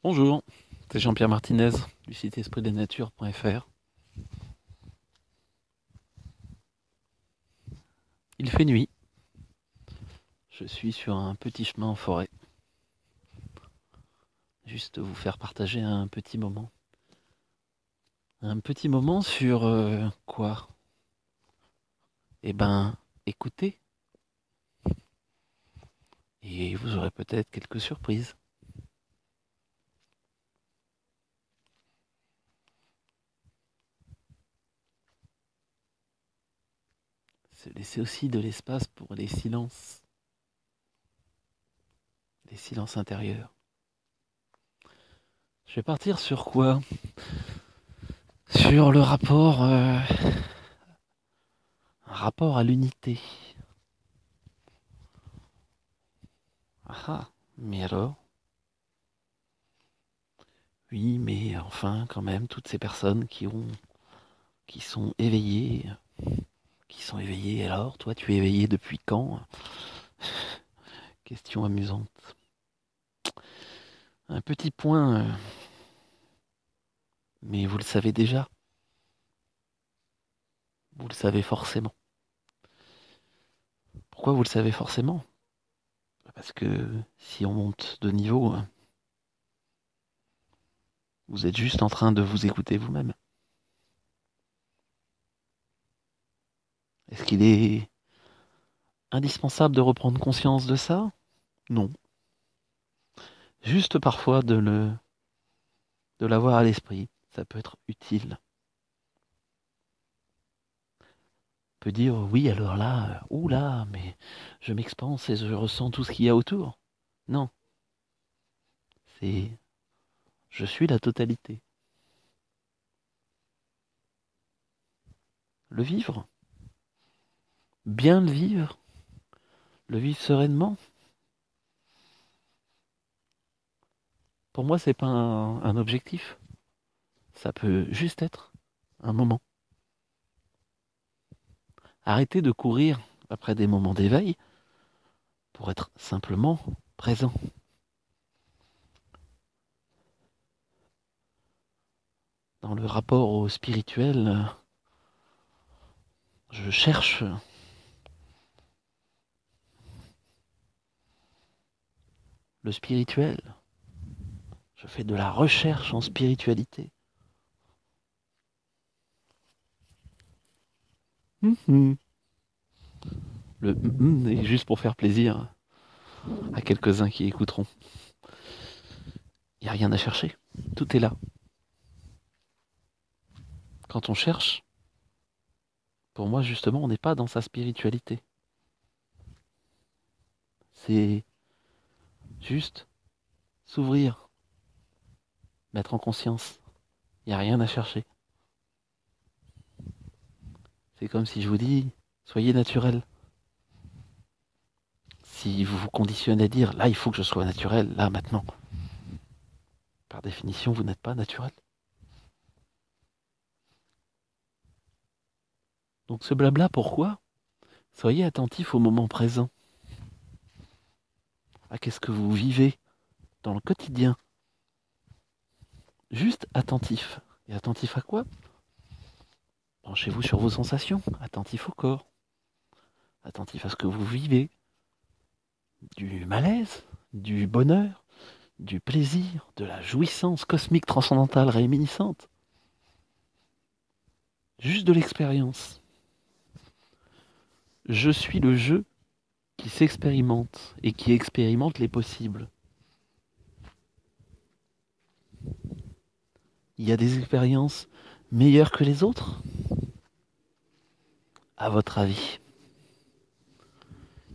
Bonjour, c'est Jean-Pierre Martinez du site espritdesnatures.fr. Il fait nuit, je suis sur un petit chemin en forêt. Juste vous faire partager un petit moment. Un petit moment sur quoi? Eh ben, écoutez, et vous aurez peut-être quelques surprises. Se laisser aussi de l'espace pour les silences intérieurs. Je vais partir sur quoi? Sur le rapport, un rapport à l'unité. Ah ah, mais alors? Oui, mais enfin, quand même, toutes ces personnes qui sont éveillées, alors, toi, tu es éveillé depuis quand? Question amusante. Un petit point, mais vous le savez déjà, vous le savez forcément. Pourquoi vous le savez forcément? Parce que si on monte de niveau, vous êtes juste en train de vous écouter vous-même. Est-ce qu'il est indispensable de reprendre conscience de ça? Non. Juste parfois de l'avoir à l'esprit, ça peut être utile. Peut dire oui, alors là, oula, mais je m'expanse et je ressens tout ce qu'il y a autour. Non, c'est je suis la totalité. Le vivre, bien le vivre sereinement. Pour moi, c'est pas un objectif. Ça peut juste être un moment. Arrêtez de courir après des moments d'éveil pour être simplement présent. Dans le rapport au spirituel, je cherche le spirituel. Je fais de la recherche en spiritualité. Mhm. Le est juste pour faire plaisir à quelques-uns qui écouteront. Il n'y a rien à chercher. Tout est là. Quand on cherche, pour moi, justement, on n'est pas dans sa spiritualité. C'est juste s'ouvrir, mettre en conscience. Il n'y a rien à chercher. C'est comme si je vous dis, soyez naturel. Si vous vous conditionnez à dire, là, il faut que je sois naturel, là, maintenant, par définition, vous n'êtes pas naturel. Donc ce blabla, pourquoi? Soyez attentif au moment présent, à qu'est-ce que vous vivez dans le quotidien. Juste attentif. Et attentif à quoi? Penchez-vous sur vos sensations, attentif au corps, attentif à ce que vous vivez, du malaise, du bonheur, du plaisir, de la jouissance cosmique transcendantale réminiscente. Juste de l'expérience. Je suis le jeu qui s'expérimente et qui expérimente les possibles. Il y a des expériences meilleures que les autres, à votre avis?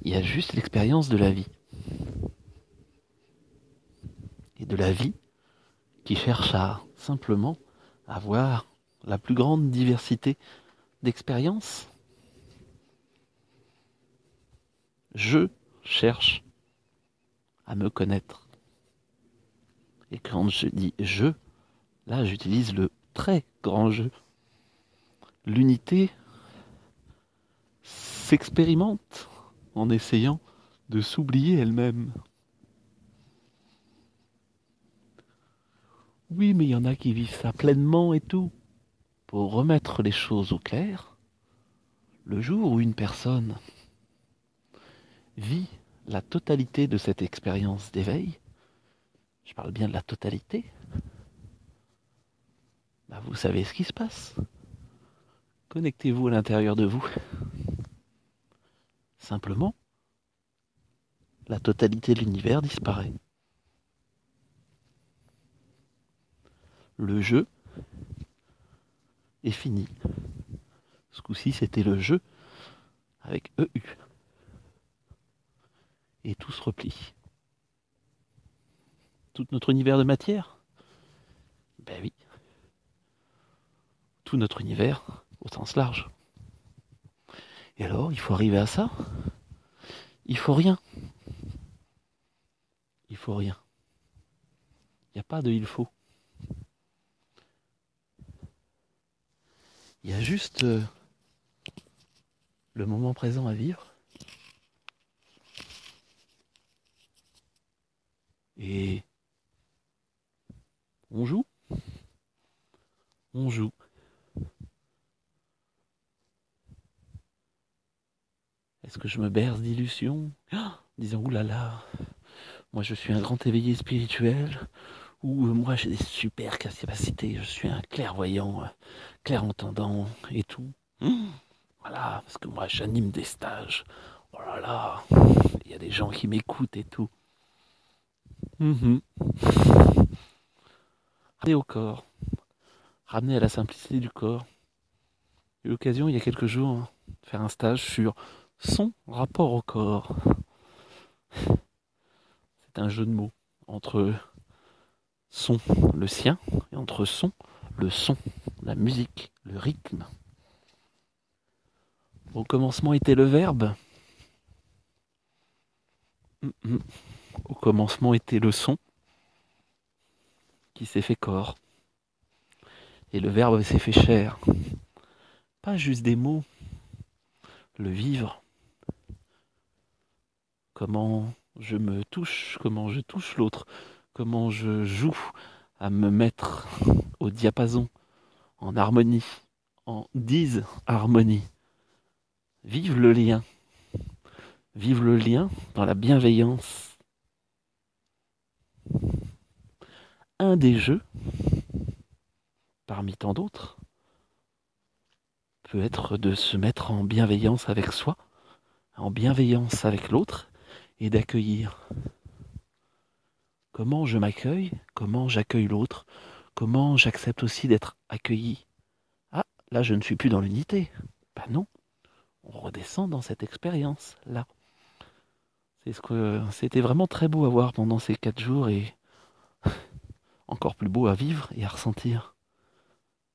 Il y a juste l'expérience de la vie. Et de la vie qui cherche à simplement avoir la plus grande diversité d'expériences. Je cherche à me connaître. Et quand je dis je, là j'utilise le très grand je. L'unité s'expérimente en essayant de s'oublier elle-même. Oui, mais il y en a qui vivent ça pleinement et tout. Pour remettre les choses au clair, le jour où une personne vit la totalité de cette expérience d'éveil, je parle bien de la totalité, bah vous savez ce qui se passe. Connectez-vous à l'intérieur de vous. Simplement, la totalité de l'univers disparaît. Le jeu est fini. Ce coup-ci, c'était le jeu avec EU. Et tout se replie. Tout notre univers de matière? Ben oui. Tout notre univers au sens large. Et alors, il faut arriver à ça? Il faut rien. Il faut rien. Il n'y a pas de il faut. Il y a juste le moment présent à vivre. Et on joue. On joue. Est-ce que je me berce d'illusions, disant oulala, moi je suis un grand éveillé spirituel, ou moi j'ai des super capacités, je suis un clairvoyant, clairentendant et tout. Voilà, parce que moi j'anime des stages. Oh là là, il y a des gens qui m'écoutent et tout. Ramener au corps, ramener à la simplicité du corps. J'ai eu l'occasion il y a quelques jours de faire un stage sur son rapport au corps. C'est un jeu de mots entre son, le sien, et entre son, le son, la musique, le rythme. Au commencement était le verbe. Au commencement était le son qui s'est fait corps. Et le verbe s'est fait chair. Pas juste des mots. Le vivre. Comment je me touche, comment je touche l'autre, comment je joue à me mettre au diapason, en harmonie, en disharmonie. Vive le lien. Vive le lien dans la bienveillance. Un des jeux, parmi tant d'autres, peut être de se mettre en bienveillance avec soi, en bienveillance avec l'autre, et d'accueillir. Comment je m'accueille, comment j'accueille l'autre, comment j'accepte aussi d'être accueilli. Ah, là je ne suis plus dans l'unité. Ben non, on redescend dans cette expérience-là. C'est ce que c'était vraiment très beau à voir pendant ces 4 jours et encore plus beau à vivre et à ressentir.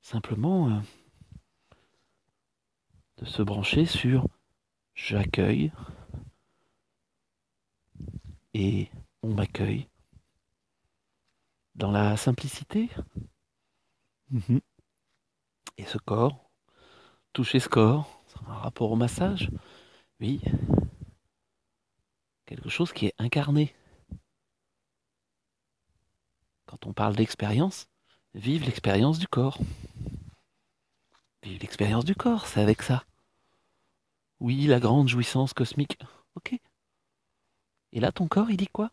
Simplement de se brancher sur j'accueille et on m'accueille dans la simplicité. Et ce corps, toucher ce corps, un rapport au massage, oui, quelque chose qui est incarné. Quand on parle d'expérience, vive l'expérience du corps. Vive l'expérience du corps, c'est avec ça. Oui, la grande jouissance cosmique, ok. Et là, ton corps, il dit quoi?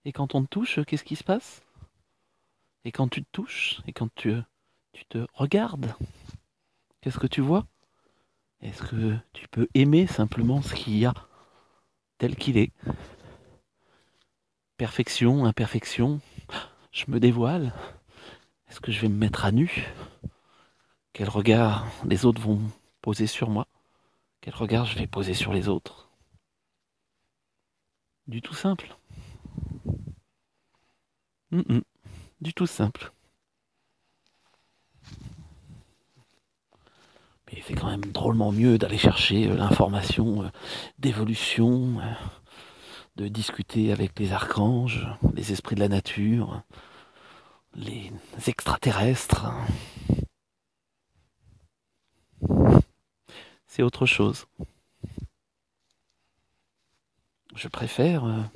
Et quand on te touche, qu'est-ce qui se passe? Et quand tu te touches, et quand tu te regardes, qu'est-ce que tu vois? Est-ce que tu peux aimer simplement ce qu'il y a tel qu'il est? Perfection, imperfection, je me dévoile. Est-ce que je vais me mettre à nu? Quel regard les autres vont poser sur moi? Quel regard je vais poser sur les autres? Du tout simple. Du tout simple. Mais c'est quand même drôlement mieux d'aller chercher l'information d'évolution, de discuter avec les archanges, les esprits de la nature, les extraterrestres. C'est autre chose. Je préfère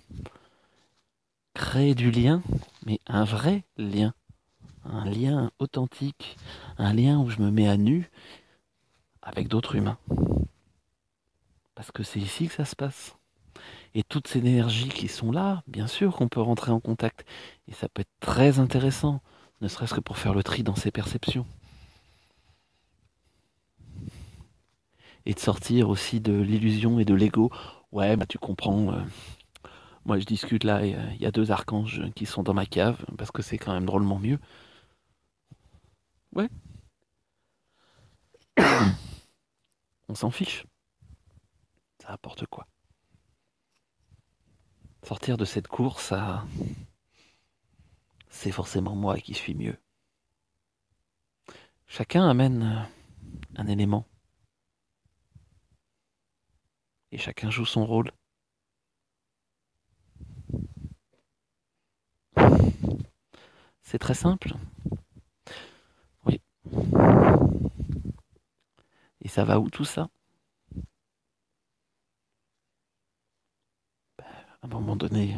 créer du lien, mais un vrai lien. Un lien authentique, un lien où je me mets à nu avec d'autres humains. Parce que c'est ici que ça se passe. Et toutes ces énergies qui sont là, bien sûr qu'on peut rentrer en contact. Et ça peut être très intéressant, ne serait-ce que pour faire le tri dans ses perceptions. Et de sortir aussi de l'illusion et de l'ego. Ouais, bah tu comprends, moi je discute là, et il y a 2 archanges qui sont dans ma cave, parce que c'est quand même drôlement mieux. Ouais, on s'en fiche, ça apporte quoi. Sortir de cette course, c'est forcément moi qui suis mieux. Chacun amène un élément, et chacun joue son rôle. C'est très simple, oui. Et ça va où tout ça? À un moment donné,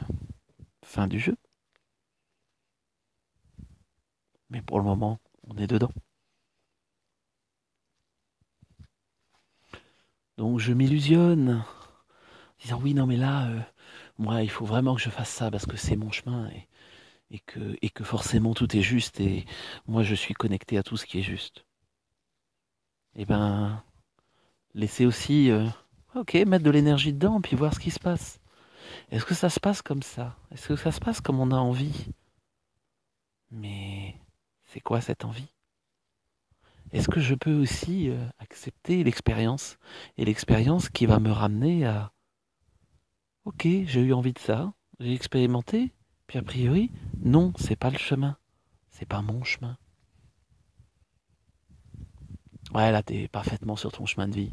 fin du jeu. Mais pour le moment, on est dedans. Donc je m'illusionne, en disant oui, non mais là, moi il faut vraiment que je fasse ça parce que c'est mon chemin et que forcément tout est juste et moi je suis connecté à tout ce qui est juste. Et ben, laisser aussi, ok, mettre de l'énergie dedans puis voir ce qui se passe. Est-ce que ça se passe comme ça? Est-ce que ça se passe comme on a envie? Mais c'est quoi cette envie? Est-ce que je peux aussi accepter l'expérience? Et l'expérience qui va me ramener à ok, j'ai eu envie de ça, j'ai expérimenté, puis a priori, non, c'est pas le chemin, c'est pas mon chemin. Ouais, là, t'es parfaitement sur ton chemin de vie.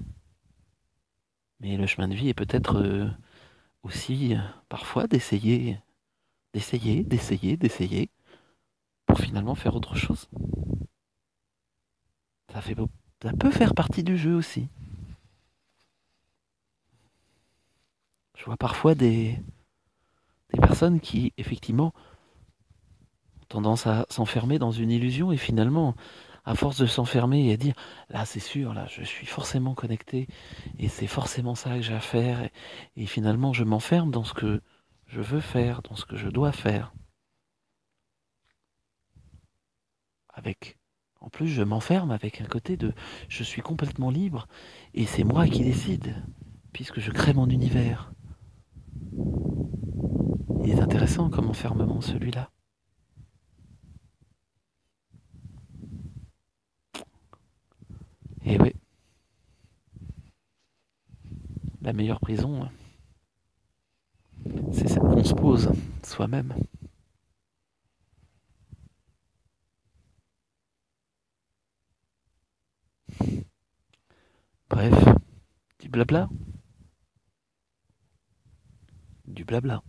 Mais le chemin de vie est peut-être aussi parfois d'essayer, pour finalement faire autre chose. Ça fait, ça peut faire partie du jeu aussi. Je vois parfois des personnes qui, effectivement, ont tendance à s'enfermer dans une illusion et finalement, à force de s'enfermer et à dire, là, c'est sûr, là, je suis forcément connecté et c'est forcément ça que j'ai à faire. Et finalement, je m'enferme dans ce que je veux faire, dans ce que je dois faire. Avec, en plus, je m'enferme avec un côté de, je suis complètement libre et c'est moi qui décide, puisque je crée mon univers. Il est intéressant comme enfermement, celui-là. Et oui, la meilleure prison, c'est celle qu'on se pose soi-même. Bref, du blabla, du blabla.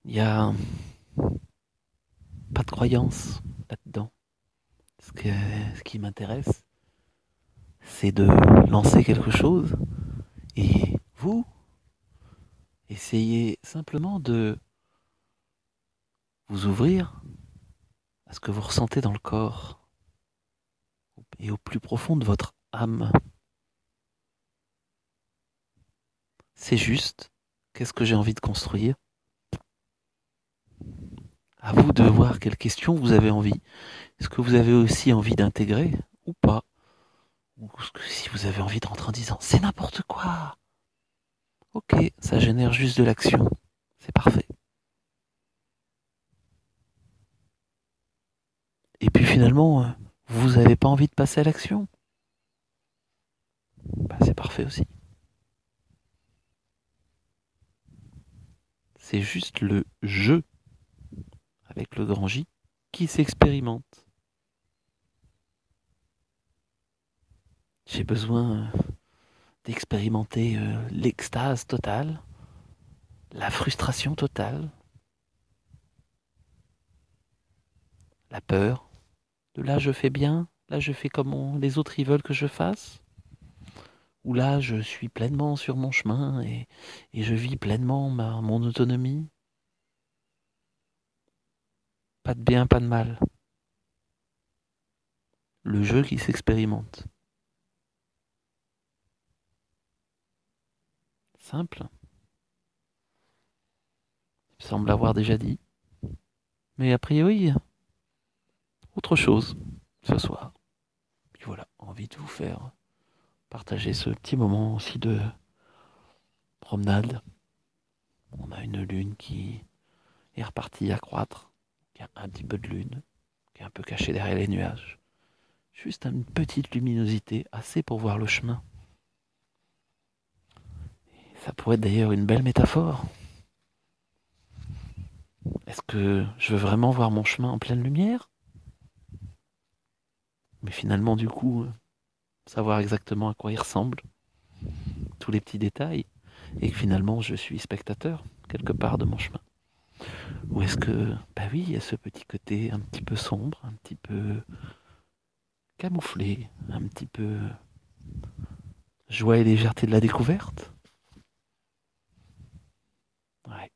Il y a pas de croyance là-dedans. Ce qui m'intéresse, c'est de lancer quelque chose et vous, essayez simplement de vous ouvrir à ce que vous ressentez dans le corps et au plus profond de votre âme. C'est juste, qu'est-ce que j'ai envie de construire? À vous de voir quelles questions vous avez envie. Est-ce que vous avez aussi envie d'intégrer ou pas? Ou si vous avez envie de rentrer en disant c'est n'importe quoi. Ok, ça génère juste de l'action. C'est parfait. Et puis finalement, vous n'avez pas envie de passer à l'action. Bah, c'est parfait aussi. C'est juste le jeu avec le grand J qui s'expérimente. J'ai besoin d'expérimenter l'extase totale, la frustration totale, la peur, de là je fais bien, là je fais comme les autres ils veulent que je fasse, où là je suis pleinement sur mon chemin et je vis pleinement mon autonomie. Pas de bien, pas de mal. Le jeu qui s'expérimente. Simple. Il semble l'avoir déjà dit. Mais a priori, autre chose ce soir. Puis voilà, envie de vous faire partager ce petit moment aussi de promenade. On a une lune qui est repartie à croître, qui a un petit peu de lune, qui est un peu cachée derrière les nuages. Juste une petite luminosité, assez pour voir le chemin. Ça pourrait être d'ailleurs une belle métaphore. Est-ce que je veux vraiment voir mon chemin en pleine lumière? Mais finalement, du coup, savoir exactement à quoi il ressemble, tous les petits détails, et que finalement je suis spectateur, quelque part, de mon chemin. Ou est-ce que, bah oui, il y a ce petit côté un petit peu sombre, un petit peu camouflé, un petit peu joie et légèreté de la découverte? Ouais.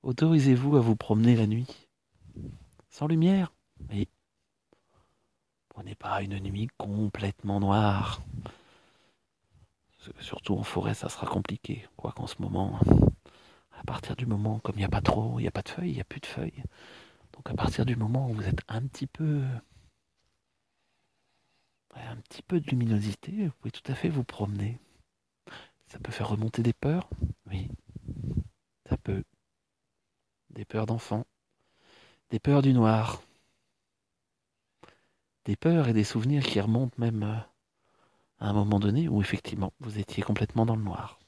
Autorisez-vous à vous promener la nuit, sans lumière. Oui. Prenez pas une nuit complètement noire. Surtout en forêt, ça sera compliqué. Quoi qu'en ce moment, à partir du moment, comme il n'y a pas trop, il n'y a pas de feuilles, il n'y a plus de feuilles. Donc à partir du moment où vous êtes un petit peu de luminosité, vous pouvez tout à fait vous promener. Ça peut faire remonter des peurs, oui, ça peut. Des peurs d'enfant, des peurs du noir, des peurs et des souvenirs qui remontent même à un moment donné où effectivement vous étiez complètement dans le noir.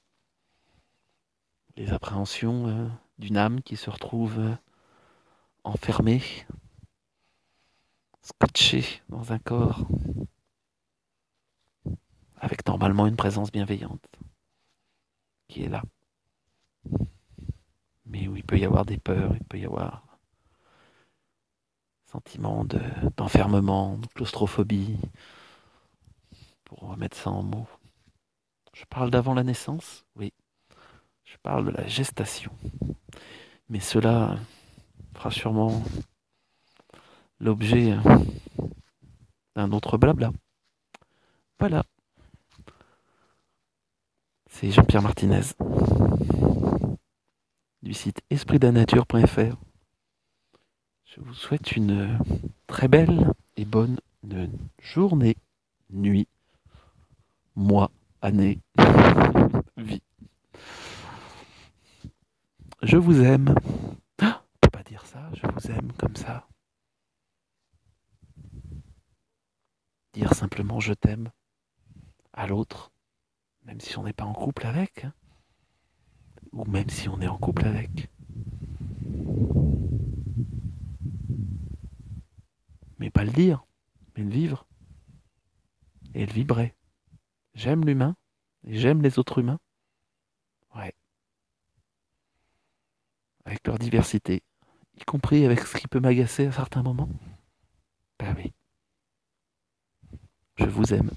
Les appréhensions d'une âme qui se retrouve enfermée, scotchée dans un corps, avec normalement une présence bienveillante qui est là. Mais où il peut y avoir des peurs, il peut y avoir sentiment d'enfermement, de claustrophobie, pour remettre ça en mots. Je parle d'avant la naissance, oui. Je parle de la gestation. Mais cela fera sûrement l'objet d'un autre blabla. Voilà. C'est Jean-Pierre Martinez du site espritdanature.fr. Je vous souhaite une très belle et bonne journée, nuit, mois, année, vie. Je vous aime. Ah, on peut pas dire ça, je vous aime comme ça. Dire simplement je t'aime à l'autre, même si on n'est pas en couple avec, hein, ou même si on est en couple avec. Mais pas le dire, mais le vivre. Et le vibrer. J'aime l'humain, et j'aime les autres humains. Ouais. Avec leur diversité, y compris avec ce qui peut m'agacer à certains moments. Ben oui. Je vous aime.